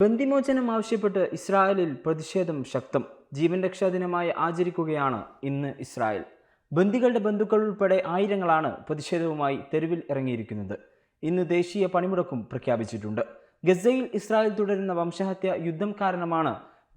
ബന്ദിമോചനം ആവശ്യപ്പെട്ട് ഇസ്രായേലിൽ പ്രതിഷേധം ശക്തം. ജീവൻ രക്ഷാ ദിനമായി ആചരിക്കുകയാണ് ഇന്ന് ഇസ്രായേൽ. ബന്ദികളുടെ ബന്ധുക്കൾ ഉൾപ്പെടെ ആയിരങ്ങളാണ് പ്രതിഷേധവുമായി തെരുവിൽ ഇറങ്ങിയിരിക്കുന്നത്. ഇന്ന് ദേശീയ പണിമുടക്കും പ്രഖ്യാപിച്ചിട്ടുണ്ട്. ഗസയിൽ ഇസ്രായേൽ തുടരുന്ന വംശഹത്യ യുദ്ധം കാരണമാണ്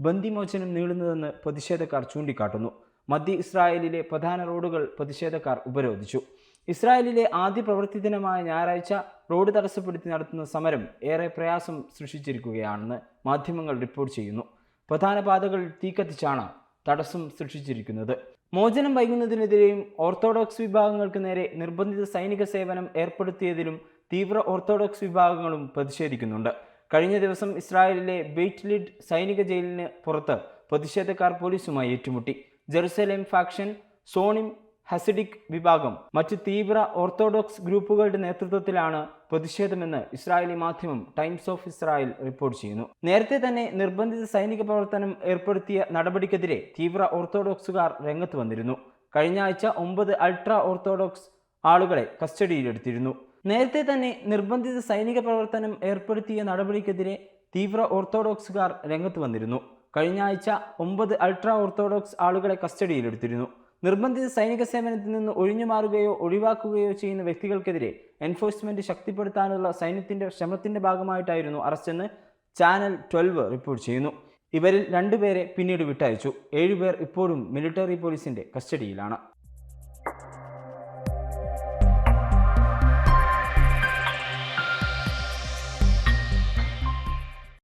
ബന്ദിമോചനം നീളുന്നതെന്ന് പ്രതിഷേധക്കാർ ചൂണ്ടിക്കാട്ടുന്നു. മധ്യ ഇസ്രായേലിലെ പ്രധാന റോഡുകൾ പ്രതിഷേധക്കാർ ഉപരോധിച്ചു. ഇസ്രായേലിലെ ആദ്യ പ്രവൃത്തി ദിനമായ ഞായറാഴ്ച റോഡ് തടസ്സപ്പെടുത്തി നടത്തുന്ന സമരം ഏറെ പ്രയാസം സൃഷ്ടിച്ചിരിക്കുകയാണെന്ന് മാധ്യമങ്ങൾ റിപ്പോർട്ട് ചെയ്യുന്നു. പ്രധാന പാതകൾ തീക്കത്തിച്ചാണ് തടസ്സം സൃഷ്ടിച്ചിരിക്കുന്നത്. മോചനം വൈകുന്നതിനെതിരെയും ഓർത്തഡോക്സ് വിഭാഗങ്ങൾക്ക് നേരെ നിർബന്ധിത സൈനിക സേവനം ഏർപ്പെടുത്തിയതിലും തീവ്ര ഓർത്തഡോക്സ് വിഭാഗങ്ങളും പ്രതിഷേധിക്കുന്നുണ്ട്. കഴിഞ്ഞ ദിവസം ഇസ്രായേലിലെ ബെയ്റ്റ് ലിഡ് സൈനിക ജയിലിന് പുറത്ത് പ്രതിഷേധക്കാർ പോലീസുമായി ഏറ്റുമുട്ടി. ജെറുസലേം ഫാക്ഷൻ, സോണിം ഹസിഡിക് വിഭാഗം, മറ്റ് തീവ്ര ഓർത്തഡോക്സ് ഗ്രൂപ്പുകളുടെ നേതൃത്വത്തിലാണ് പ്രതിഷേധമെന്ന് ഇസ്രായേലി മാധ്യമം ടൈംസ് ഓഫ് ഇസ്രായേൽ റിപ്പോർട്ട് ചെയ്യുന്നു. നേരത്തെ തന്നെ നിർബന്ധിത സൈനിക പ്രവർത്തനം ഏർപ്പെടുത്തിയ നടപടിക്കെതിരെ തീവ്ര ഓർത്തഡോക്സുകാർ രംഗത്ത് വന്നിരുന്നു. കഴിഞ്ഞ ആഴ്ച 9 അൾട്രാ ഓർത്തഡോക്സ് ആളുകളെ കസ്റ്റഡിയിലെടുത്തിരുന്നു. നേരത്തെ തന്നെ നിർബന്ധിത സൈനിക പ്രവർത്തനം ഏർപ്പെടുത്തിയ നടപടിക്കെതിരെ തീവ്ര ഓർത്തഡോക്സുകാർ രംഗത്ത് വന്നിരുന്നു. കഴിഞ്ഞ ആഴ്ച 9 അൾട്രാ ഓർത്തഡോക്സ് ആളുകളെ കസ്റ്റഡിയിലെടുത്തിരുന്നു. നിർബന്ധിത സൈനിക സേവനത്തിൽ നിന്ന് ഒഴിഞ്ഞുമാറുകയോ ഒഴിവാക്കുകയോ ചെയ്യുന്ന വ്യക്തികൾക്കെതിരെ എൻഫോഴ്സ്മെന്റ് ശക്തിപ്പെടുത്താനുള്ള സൈന്യത്തിന്റെ ശ്രമത്തിന്റെ ഭാഗമായിട്ടായിരുന്നു അറസ്റ്റെന്ന് ചാനൽ 12 റിപ്പോർട്ട് ചെയ്യുന്നു. ഇവരിൽ 2 പേരെ പിന്നീട് വിട്ടയച്ചു. 7 പേർ ഇപ്പോഴും മിലിറ്ററി പോലീസിന്റെ കസ്റ്റഡിയിലാണ്.